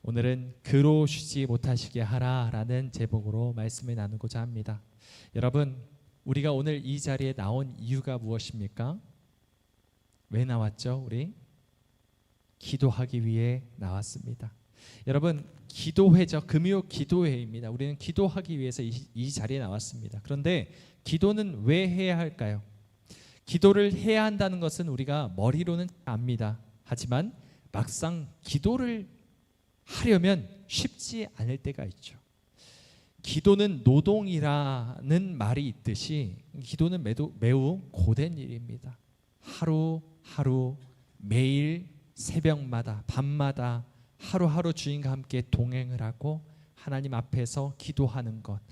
오늘은 그로 쉬지 못하시게 하라라는 제목으로 말씀을 나누고자 합니다. 여러분, 우리가 오늘 이 자리에 나온 이유가 무엇입니까? 왜 나왔죠? 우리 기도하기 위해 나왔습니다. 여러분, 기도회죠. 금요 기도회입니다. 우리는 기도하기 위해서 이 자리에 나왔습니다. 그런데 기도는 왜 해야 할까요? 기도를 해야 한다는 것은 우리가 머리로는 압니다. 하지만 막상 기도를 하려면 쉽지 않을 때가 있죠. 기도는 노동이라는 말이 있듯이 기도는 매우 고된 일입니다. 하루하루 매일 새벽마다 밤마다 하루하루 주님과 함께 동행을 하고 하나님 앞에서 기도하는 것,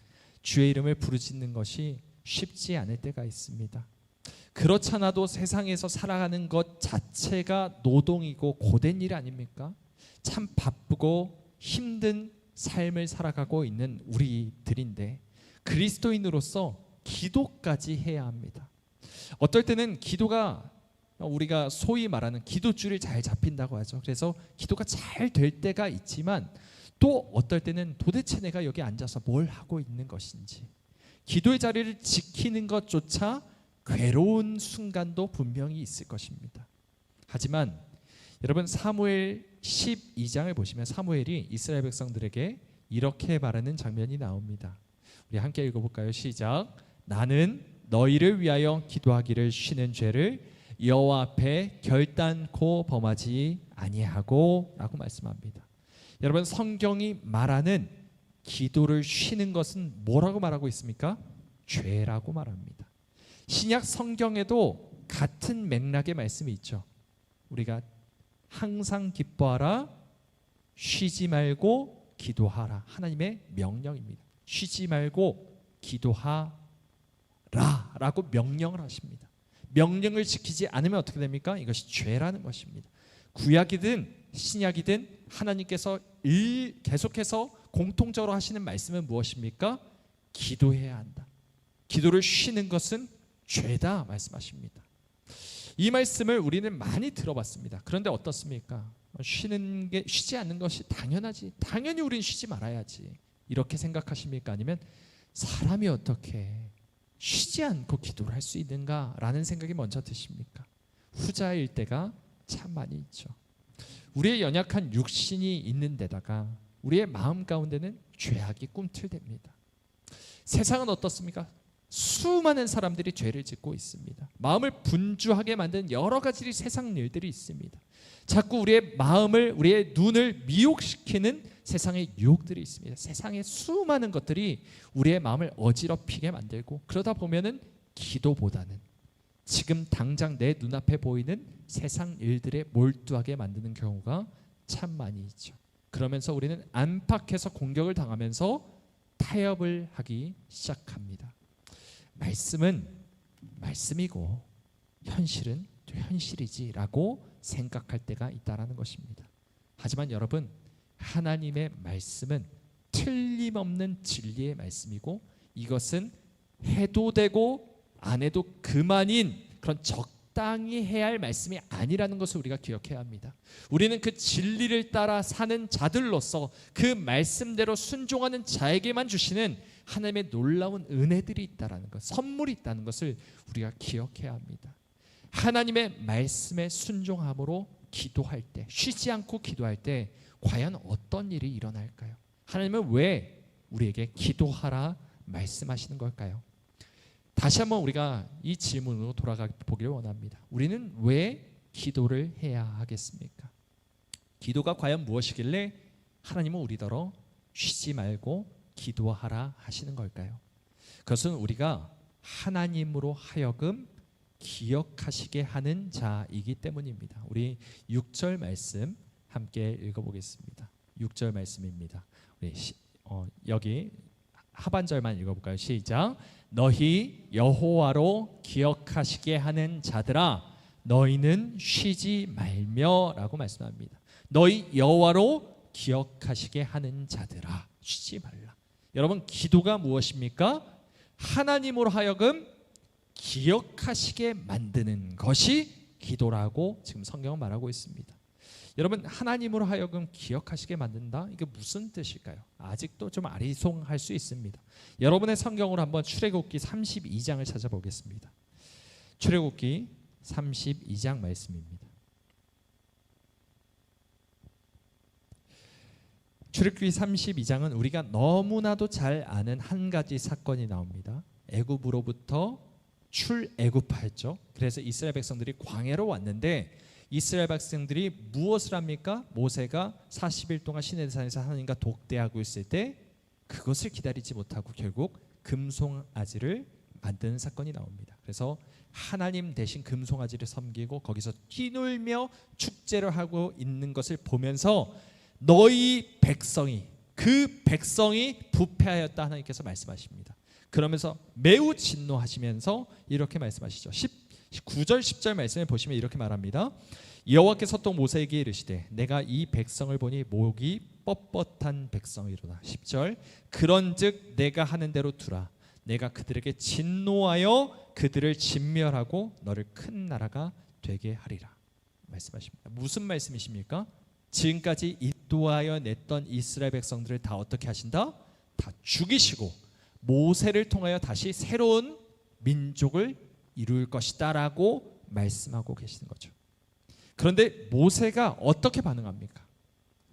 주의 이름을 부르짖는 것이 쉽지 않을 때가 있습니다. 그렇잖아도 세상에서 살아가는 것 자체가 노동이고 고된 일 아닙니까? 참 바쁘고 힘든 삶을 살아가고 있는 우리들인데 그리스도인으로서 기도까지 해야 합니다. 어떨 때는 기도가 우리가 소위 말하는 기도줄이 잘 잡힌다고 하죠. 그래서 기도가 잘 될 때가 있지만 또 어떨 때는 도대체 내가 여기 앉아서 뭘 하고 있는 것인지, 기도의 자리를 지키는 것조차 괴로운 순간도 분명히 있을 것입니다. 하지만 여러분, 사무엘 12장을 보시면 사무엘이 이스라엘 백성들에게 이렇게 말하는 장면이 나옵니다. 우리 함께 읽어볼까요? 시작. 나는 너희를 위하여 기도하기를 쉬는 죄를 여호와 앞에 결단코 범하지 아니하고 라고 말씀합니다. 여러분, 성경이 말하는 기도를 쉬는 것은 뭐라고 말하고 있습니까? 죄라고 말합니다. 신약 성경에도 같은 맥락의 말씀이 있죠. 우리가 항상 기뻐하라, 쉬지 말고 기도하라. 하나님의 명령입니다. 쉬지 말고 기도하라 라고 명령을 하십니다. 명령을 지키지 않으면 어떻게 됩니까? 이것이 죄라는 것입니다. 구약이든 신약이든 하나님께서 계속해서 공통적으로 하시는 말씀은 무엇입니까? 기도해야 한다. 기도를 쉬는 것은 죄다 말씀하십니다. 이 말씀을 우리는 많이 들어봤습니다. 그런데 어떻습니까? 쉬지 않는 것이 당연하지. 당연히 우리는 쉬지 말아야지. 이렇게 생각하십니까? 아니면 사람이 어떻게 쉬지 않고 기도를 할 수 있는가라는 생각이 먼저 드십니까? 후자일 때가 참 많이 있죠. 우리의 연약한 육신이 있는 데다가 우리의 마음 가운데는 죄악이 꿈틀댑니다. 세상은 어떻습니까? 수많은 사람들이 죄를 짓고 있습니다. 마음을 분주하게 만드는 여러 가지 세상 일들이 있습니다. 자꾸 우리의 마음을, 우리의 눈을 미혹시키는 세상의 유혹들이 있습니다. 세상의 수많은 것들이 우리의 마음을 어지럽히게 만들고, 그러다 보면은 기도보다는 지금 당장 내 눈앞에 보이는 세상 일들에 몰두하게 만드는 경우가 참 많이 있죠. 그러면서 우리는 안팎에서 공격을 당하면서 타협을 하기 시작합니다. 말씀은 말씀이고 현실은 현실이지라고 생각할 때가 있다라는 것입니다. 하지만 여러분, 하나님의 말씀은 틀림없는 진리의 말씀이고 이것은 해도 되고 안 해도 그만인 그런 적당히 해야 할 말씀이 아니라는 것을 우리가 기억해야 합니다. 우리는 그 진리를 따라 사는 자들로서 그 말씀대로 순종하는 자에게만 주시는 하나님의 놀라운 은혜들이 있다는 것, 선물이 있다는 것을 우리가 기억해야 합니다. 하나님의 말씀에 순종함으로 기도할 때, 쉬지 않고 기도할 때 과연 어떤 일이 일어날까요? 하나님은 왜 우리에게 기도하라 말씀하시는 걸까요? 다시 한번 우리가 이 질문으로 돌아가 보기를 원합니다. 우리는 왜 기도를 해야 하겠습니까? 기도가 과연 무엇이길래 하나님은 우리더러 쉬지 말고 기도하라 하시는 걸까요? 그것은 우리가 하나님으로 하여금 기억하시게 하는 자이기 때문입니다. 우리 6절 말씀 함께 읽어보겠습니다. 6절 말씀입니다. 우리 여기 하반절만 읽어볼까요? 시작. 너희 여호와로 기억하시게 하는 자들아, 너희는 쉬지 말며 라고 말씀합니다. 너희 여호와로 기억하시게 하는 자들아, 쉬지 말라. 여러분, 기도가 무엇입니까? 하나님으로 하여금 기억하시게 만드는 것이 기도라고 지금 성경은 말하고 있습니다. 여러분, 하나님으로 하여금 기억하시게 만든다? 이게 무슨 뜻일까요? 아직도 좀 아리송할 수 있습니다. 여러분의 성경으로 한번 출애굽기 32장을 찾아보겠습니다. 출애굽기 32장 말씀입니다. 출애굽기 32장은 우리가 너무나도 잘 아는 한 가지 사건이 나옵니다. 애굽으로부터 출애굽하였죠. 그래서 이스라엘 백성들이 광야로 왔는데 이스라엘 백성들이 무엇을 합니까? 모세가 40일 동안 시내산에서 하나님과 독대하고 있을 때 그것을 기다리지 못하고 결국 금송아지를 만드는 사건이 나옵니다. 그래서 하나님 대신 금송아지를 섬기고 거기서 뛰놀며 축제를 하고 있는 것을 보면서 너희 백성이, 그 백성이 부패하였다 하나님께서 말씀하십니다. 그러면서 매우 진노하시면서 이렇게 말씀하시죠. 9절 10절 말씀을 보시면 이렇게 말합니다. 여호와께서 또 모세에게 이르시되 내가 이 백성을 보니 목이 뻣뻣한 백성이로다. 10절 그런즉 내가 하는 대로 두라. 내가 그들에게 진노하여 그들을 진멸하고 너를 큰 나라가 되게 하리라 말씀하십니다. 무슨 말씀이십니까? 지금까지 인도하여 냈던 이스라엘 백성들을 다 어떻게 하신다? 다 죽이시고 모세를 통하여 다시 새로운 민족을 이룰 것이다 라고 말씀하고 계시는 거죠. 그런데 모세가 어떻게 반응합니까?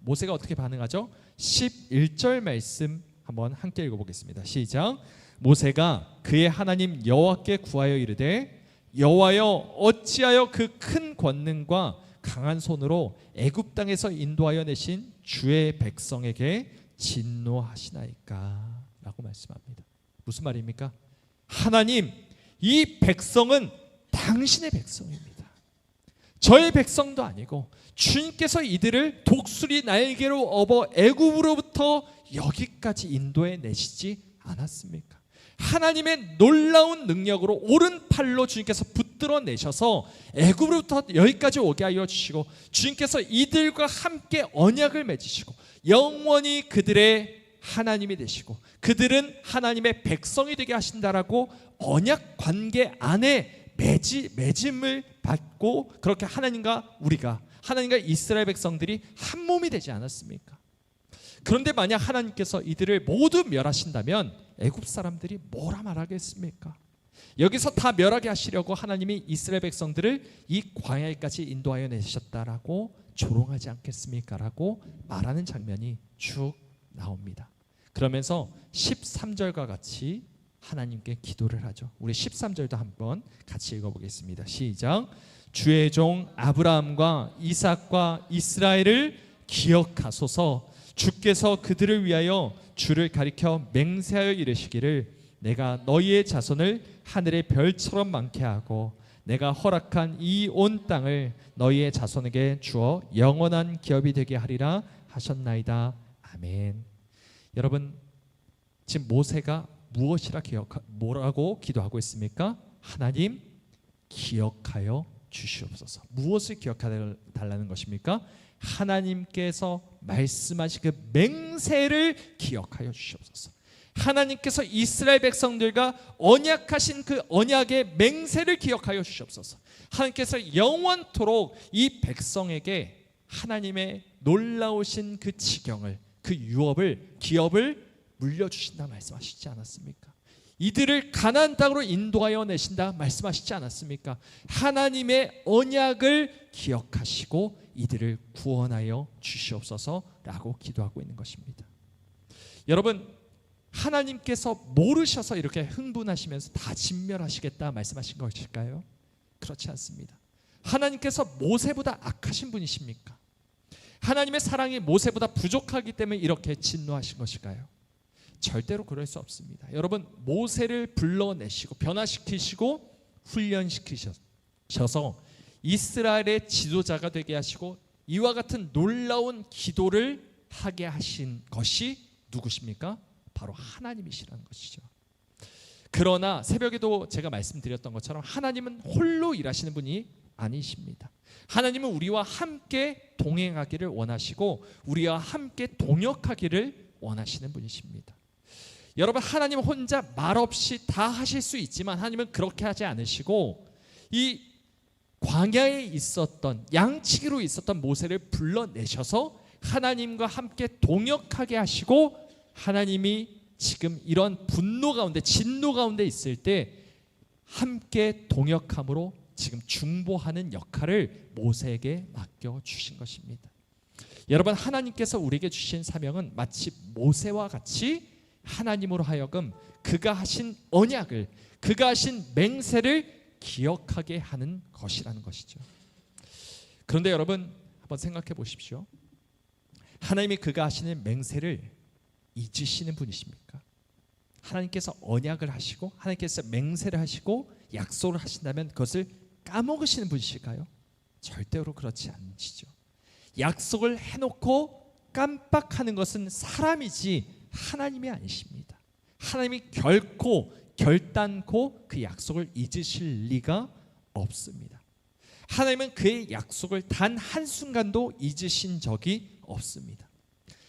모세가 어떻게 반응하죠? 11절 말씀 한번 함께 읽어보겠습니다. 시작. 모세가 그의 하나님 여호와께 구하여 이르되 여호와여 어찌하여 그 큰 권능과 강한 손으로 애굽 땅에서 인도하여 내신 주의 백성에게 진노하시나이까 라고 말씀합니다. 무슨 말입니까? 하나님, 이 백성은 당신의 백성입니다. 저의 백성도 아니고 주님께서 이들을 독수리 날개로 업어 애굽으로부터 여기까지 인도해 내시지 않았습니까? 하나님의 놀라운 능력으로 오른팔로 주님께서 붙들어 내셔서 애굽으로부터 여기까지 오게 하여 주시고 주님께서 이들과 함께 언약을 맺으시고 영원히 그들의 하나님이 되시고 그들은 하나님의 백성이 되게 하신다라고 언약 관계 안에 맺음을 받고 그렇게 하나님과 우리가 하나님과 이스라엘 백성들이 한 몸이 되지 않았습니까? 그런데 만약 하나님께서 이들을 모두 멸하신다면 애굽 사람들이 뭐라 말하겠습니까? 여기서 다 멸하게 하시려고 하나님이 이스라엘 백성들을 이 광야까지 인도하여 내셨다라고 조롱하지 않겠습니까? 라고 말하는 장면이 쭉 나옵니다. 그러면서 13절과 같이 하나님께 기도를 하죠. 우리 13절도 한번 같이 읽어보겠습니다. 시작. 주의 종 아브라함과 이삭과 이스라엘을 기억하소서. 주께서 그들을 위하여 주를 가리켜 맹세하여 이르시기를 내가 너희의 자손을 하늘의 별처럼 많게 하고 내가 허락한 이 온 땅을 너희의 자손에게 주어 영원한 기업이 되게 하리라 하셨나이다. 아멘. 여러분, 지금 모세가 뭐라고 기도하고 있습니까? 하나님 기억하여 주시옵소서. 무엇을 기억하여 달라는 것입니까? 하나님께서 말씀하신 그 맹세를 기억하여 주시옵소서. 하나님께서 이스라엘 백성들과 언약하신 그 언약의 맹세를 기억하여 주시옵소서. 하나님께서 영원토록 이 백성에게 하나님의 놀라우신 그 지경을, 그 유업을, 기업을 물려주신다 말씀하시지 않았습니까? 이들을 가나안 땅으로 인도하여 내신다 말씀하시지 않았습니까? 하나님의 언약을 기억하시고 이들을 구원하여 주시옵소서라고 기도하고 있는 것입니다. 여러분, 하나님께서 모르셔서 이렇게 흥분하시면서 다 진멸하시겠다 말씀하신 것일까요? 그렇지 않습니다. 하나님께서 모세보다 악하신 분이십니까? 하나님의 사랑이 모세보다 부족하기 때문에 이렇게 진노하신 것일까요? 절대로 그럴 수 없습니다. 여러분, 모세를 불러내시고 변화시키시고 훈련시키셔서 이스라엘의 지도자가 되게 하시고 이와 같은 놀라운 기도를 하게 하신 것이 누구십니까? 바로 하나님이시라는 것이죠. 그러나 새벽에도 제가 말씀드렸던 것처럼 하나님은 홀로 일하시는 분이 아니십니다. 하나님은 우리와 함께 동행하기를 원하시고 우리와 함께 동역하기를 원하시는 분이십니다. 여러분, 하나님은 혼자 말없이 다 하실 수 있지만 하나님은 그렇게 하지 않으시고 이 광야에 있었던 양치기로 있었던 모세를 불러내셔서 하나님과 함께 동역하게 하시고 하나님이 지금 이런 분노 가운데 진노 가운데 있을 때 함께 동역함으로 지금 중보하는 역할을 모세에게 맡겨주신 것입니다. 여러분, 하나님께서 우리에게 주신 사명은 마치 모세와 같이 하나님으로 하여금 그가 하신 언약을, 그가 하신 맹세를 기억하게 하는 것이라는 것이죠. 그런데 여러분, 한번 생각해 보십시오. 하나님이 그가 하시는 맹세를 잊으시는 분이십니까? 하나님께서 언약을 하시고 하나님께서 맹세를 하시고 약속을 하신다면 그것을 까먹으시는 분이실까요? 절대로 그렇지 않으시죠. 약속을 해놓고 깜빡하는 것은 사람이지 하나님이 아니십니다. 하나님이 결단코 그 약속을 잊으실 리가 없습니다. 하나님은 그의 약속을 단 한순간도 잊으신 적이 없습니다.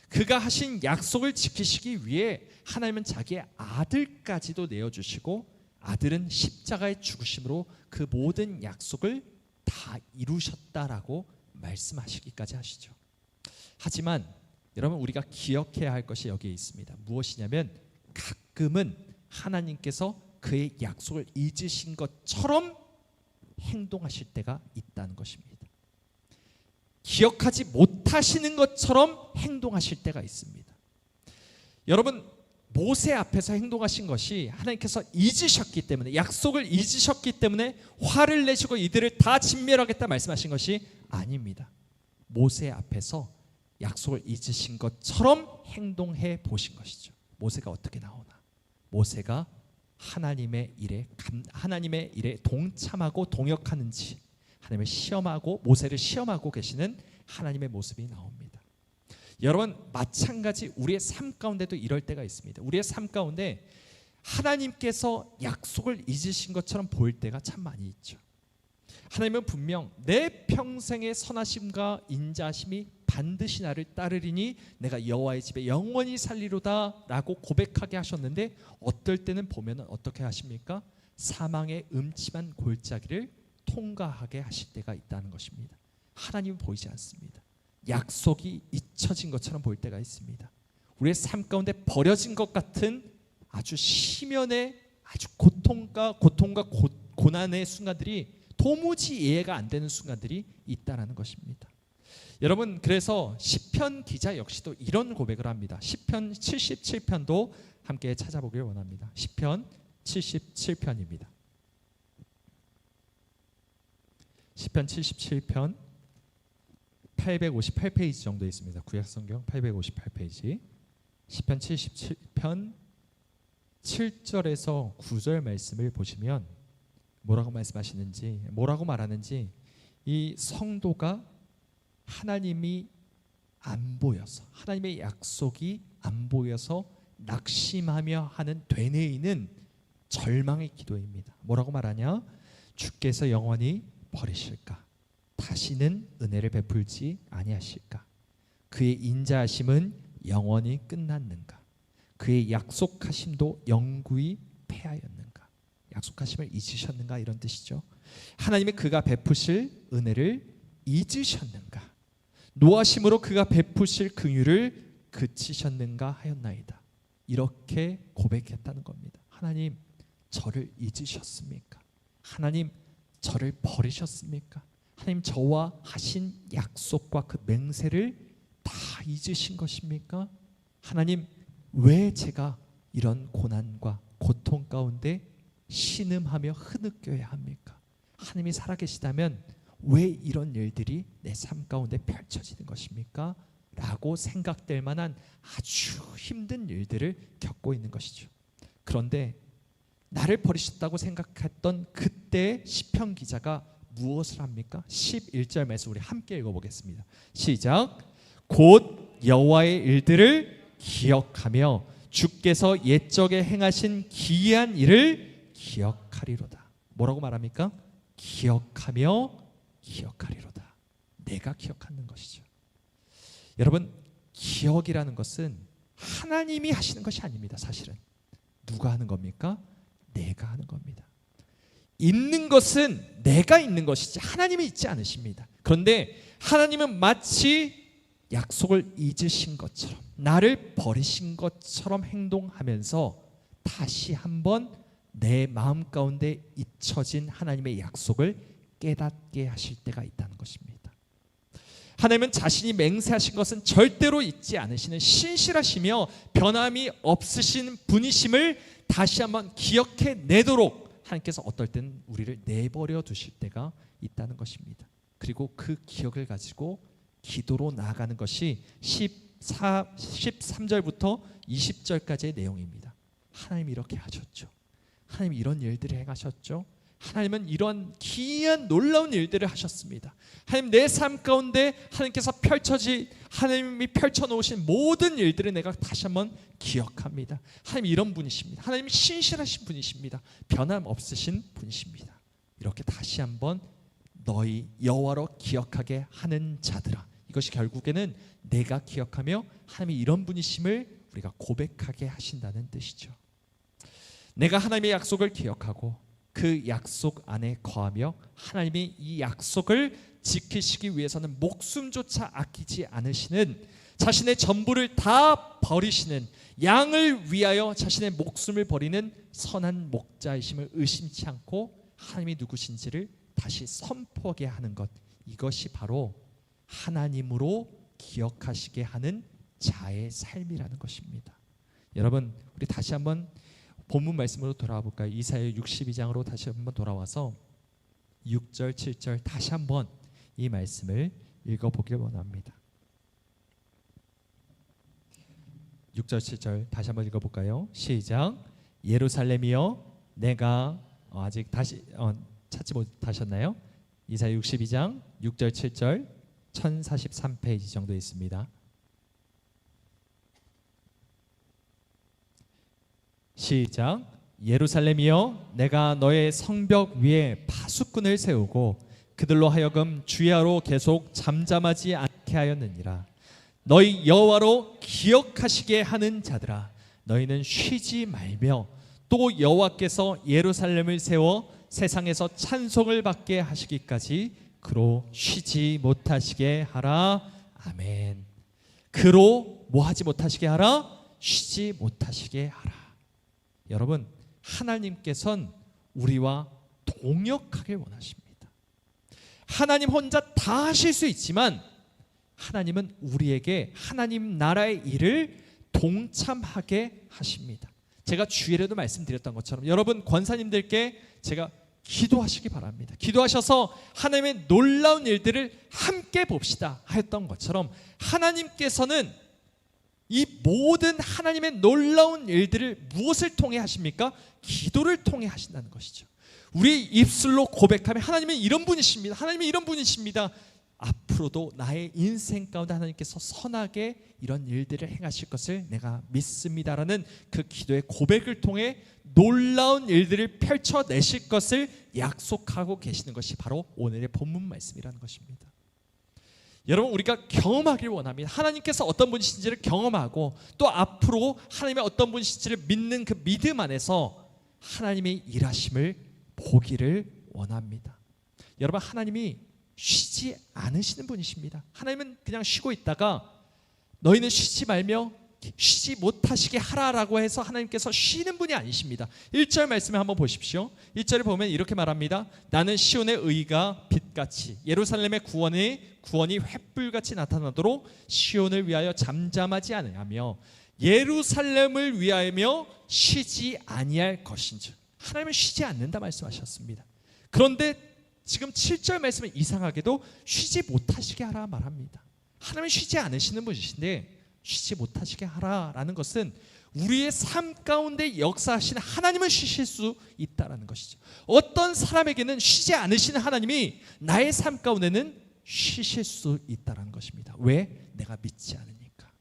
그가 하신 약속을 지키시기 위해 하나님은 자기의 아들까지도 내어주시고 아들은 십자가의 죽으심으로 그 모든 약속을 다 이루셨다라고 말씀하시기까지 하시죠. 하지만 여러분, 우리가 기억해야 할 것이 여기에 있습니다. 무엇이냐면 가끔은 하나님께서 그의 약속을 잊으신 것처럼 행동하실 때가 있다는 것입니다. 기억하지 못하시는 것처럼 행동하실 때가 있습니다. 여러분, 모세 앞에서 행동하신 것이 하나님께서 잊으셨기 때문에, 약속을 잊으셨기 때문에 화를 내시고 이들을 다 진멸하겠다 말씀하신 것이 아닙니다. 모세 앞에서 약속을 잊으신 것처럼 행동해 보신 것이죠. 모세가 어떻게 나오나? 모세가 하나님의 일에 동참하고 동역하는지 하나님을 시험하고, 모세를 시험하고 계시는 하나님의 모습이 나옵니다. 여러분, 마찬가지 우리의 삶 가운데도 이럴 때가 있습니다. 우리의 삶 가운데 하나님께서 약속을 잊으신 것처럼 보일 때가 참 많이 있죠. 하나님은 분명 내 평생의 선하심과 인자심이 반드시 나를 따르리니 내가 여호와의 집에 영원히 살리로다 라고 고백하게 하셨는데, 어떨 때는 보면 어떻게 하십니까? 사망의 음침한 골짜기를 통과하게 하실 때가 있다는 것입니다. 하나님은 보이지 않습니다. 약속이 잊혀진 것처럼 보일 때가 있습니다. 우리의 삶 가운데 버려진 것 같은 아주 심연의 아주 고통과 고난의 순간들이 도무지 이해가 안 되는 순간들이 있다라는 것입니다. 여러분, 그래서 시편 기자 역시도 이런 고백을 합니다. 시편 77편도 함께 찾아보길 원합니다. 시편 77편입니다. 시편 77편 858페이지 정도 있습니다. 구약성경 858페이지. 시편 77편 7절에서 9절 말씀을 보시면 뭐라고 말씀하시는지, 뭐라고 말하는지, 이 성도가 하나님이 안 보여서, 하나님의 약속이 안 보여서 낙심하며 하는 되뇌이는 절망의 기도입니다. 뭐라고 말하냐? 주께서 영원히 버리실까? 다시는 은혜를 베풀지 아니하실까? 그의 인자하심은 영원히 끝났는가? 그의 약속하심도 영구히 패하였는가? 약속하심을 잊으셨는가? 이런 뜻이죠. 하나님이 그가 베푸실 은혜를 잊으셨는가? 노하심으로 그가 베푸실 긍휼을 그치셨는가 하였나이다. 이렇게 고백했다는 겁니다. 하나님, 저를 잊으셨습니까? 하나님, 저를 버리셨습니까? 하나님, 저와 하신 약속과 그 맹세를 다 잊으신 것입니까? 하나님, 왜 제가 이런 고난과 고통 가운데 신음하며 흐느껴야 합니까? 하나님이 살아계시다면 왜 이런 일들이 내 삶 가운데 펼쳐지는 것입니까? 라고 생각될 만한 아주 힘든 일들을 겪고 있는 것이죠. 그런데 나를 버리셨다고 생각했던 그때 시편 기자가 무엇을 합니까? 11절 말씀 우리 함께 읽어보겠습니다. 시작. 곧 여호와의 일들을 기억하며 주께서 옛적에 행하신 기이한 일을 기억하리로다. 뭐라고 말합니까? 기억하며 기억하리로다. 내가 기억하는 것이죠. 여러분, 기억이라는 것은 하나님이 하시는 것이 아닙니다. 사실은 누가 하는 겁니까? 내가 하는 겁니다. 있는 것은 내가 있는 것이지 하나님이 있지 않으십니다. 그런데 하나님은 마치 약속을 잊으신 것처럼, 나를 버리신 것처럼 행동하면서 다시 한번 내 마음 가운데 잊혀진 하나님의 약속을 깨닫게 하실 때가 있다는 것입니다. 하나님은 자신이 맹세하신 것은 절대로 잊지 않으시는 신실하시며 변함이 없으신 분이심을 다시 한번 기억해 내도록 하나님께서 어떨 때는 우리를 내버려 두실 때가 있다는 것입니다. 그리고 그 기억을 가지고 기도로 나아가는 것이 13절부터 20절까지의 내용입니다. 하나님 이렇게 하셨죠. 하나님 이런 일들을 행하셨죠. 하나님은 이런 기이한 놀라운 일들을 하셨습니다. 하나님 내 삶 가운데 하나님께서 하나님이 펼쳐놓으신 모든 일들을 내가 다시 한번 기억합니다. 하나님 이런 분이십니다. 하나님 신실하신 분이십니다. 변함없으신 분이십니다. 이렇게 다시 한번 너희 여호와로 기억하게 하는 자들아, 이것이 결국에는 내가 기억하며 하나님이 이런 분이심을 우리가 고백하게 하신다는 뜻이죠. 내가 하나님의 약속을 기억하고 그 약속 안에 거하며 하나님이 이 약속을 지키시기 위해서는 목숨조차 아끼지 않으시는, 자신의 전부를 다 버리시는, 양을 위하여 자신의 목숨을 버리는 선한 목자이심을 의심치 않고 하나님이 누구신지를 다시 선포하게 하는 것, 이것이 바로 하나님으로 기억하시게 하는 자의 삶이라는 것입니다. 여러분, 우리 다시 한번 본문 말씀으로 돌아와 볼까요? 이사야 62장으로 다시 한번 돌아와서 6절, 7절 다시 한번 이 말씀을 읽어보길 원합니다. 6절, 7절 다시 한번 읽어볼까요? 시작. 예루살렘이여, 내가 아직 다시 찾지 못하셨나요? 이사야 62장 6절, 7절 1043페이지 정도 있습니다. 시작. 예루살렘이여, 내가 너의 성벽 위에 파수꾼을 세우고 그들로 하여금 주야로 계속 잠잠하지 않게 하였느니라. 너희 여호와로 기억하시게 하는 자들아, 너희는 쉬지 말며 또 여호와께서 예루살렘을 세워 세상에서 찬송을 받게 하시기까지 그로 쉬지 못하시게 하라. 아멘. 그로 뭐 하지 못하시게 하라? 쉬지 못하시게 하라. 여러분, 하나님께서는 우리와 동역하길 원하십니다. 하나님 혼자 다 하실 수 있지만 하나님은 우리에게 하나님 나라의 일을 동참하게 하십니다. 제가 주일에도 말씀드렸던 것처럼 여러분 권사님들께 제가 기도하시기 바랍니다. 기도하셔서 하나님의 놀라운 일들을 함께 봅시다 하였던 것처럼 하나님께서는 이 모든 하나님의 놀라운 일들을 무엇을 통해 하십니까? 기도를 통해 하신다는 것이죠. 우리 입술로 고백하면 하나님은 이런 분이십니다. 하나님은 이런 분이십니다. 앞으로도 나의 인생 가운데 하나님께서 선하게 이런 일들을 행하실 것을 내가 믿습니다라는 그 기도의 고백을 통해 놀라운 일들을 펼쳐내실 것을 약속하고 계시는 것이 바로 오늘의 본문 말씀이라는 것입니다. 여러분, 우리가 경험하길 원합니다. 하나님께서 어떤 분이신지를 경험하고 또 앞으로 하나님의 어떤 분이신지를 믿는 그 믿음 안에서 하나님의 일하심을 보기를 원합니다. 여러분, 하나님이 쉬지 않으시는 분이십니다. 하나님은 그냥 쉬고 있다가 너희는 쉬지 말며 쉬지 못하시게 하라라고 해서 하나님께서 쉬는 분이 아니십니다. 1절 말씀을 한번 보십시오. 1절을 보면 이렇게 말합니다. 나는 시온의 의가 빛같이 예루살렘의 구원이 횃불같이 나타나도록 시온을 위하여 잠잠하지 아니하며 예루살렘을 위하여 쉬지 아니할 것인즉, 하나님은 쉬지 않는다 말씀하셨습니다. 그런데 지금 7절 말씀은 이상하게도 쉬지 못하시게 하라 말합니다. 하나님은 쉬지 않으시는 분이신데 쉬지 못하시게 하라라는 것은 우리의 삶 가운데 역사하시는 하나님은 쉬실 수 있다라는 것이죠. 어떤 사람에게는 쉬지 않으시는 하나님이 나의 삶 가운데는 쉬실 수 있다라는 것입니다. 왜? 내가 믿지 않으니까.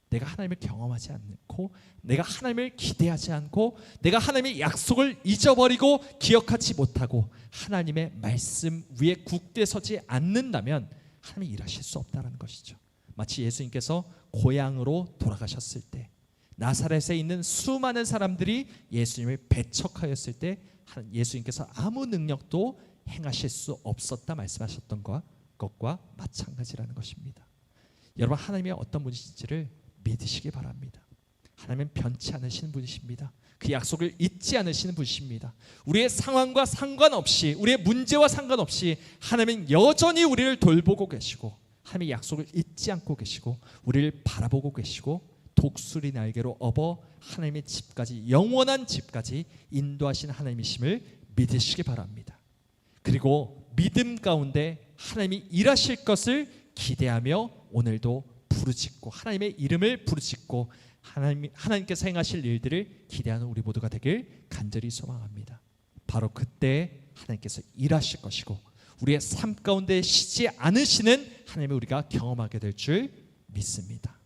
내가 하나님을 경험하지 않고, 내가 하나님을 기대하지 않고, 내가 하나님의 약속을 잊어버리고 기억하지 못하고 하나님의 말씀 위에 굳게 서지 않는다면 하나님이 일하실 수 없다는 것이죠. 마치 예수님께서 고향으로 돌아가셨을 때 나사렛에 있는 수많은 사람들이 예수님을 배척하였을 때 예수님께서 아무 능력도 행하실 수 없었다 말씀하셨던 것과 마찬가지라는 것입니다. 여러분, 하나님이 어떤 분이신지를 믿으시기 바랍니다. 하나님은 변치 않으시는 분이십니다. 그 약속을 잊지 않으시는 분이십니다. 우리의 상황과 상관없이, 우리의 문제와 상관없이 하나님은 여전히 우리를 돌보고 계시고, 하나님의 약속을 잊지 않고 계시고, 우리를 바라보고 계시고, 독수리 날개로 업어 하나님의 집까지, 영원한 집까지 인도하시는 하나님이심을 믿으시기 바랍니다. 그리고 믿음 가운데 하나님이 일하실 것을 기대하며 오늘도 부르짖고, 하나님의 이름을 부르짖고, 하나님께서 행하실 일들을 기대하는 우리 모두가 되길 간절히 소망합니다. 바로 그때 하나님께서 일하실 것이고, 우리의 삶 가운데 쉬지 않으시는 하나님을 우리가 경험하게 될 줄 믿습니다.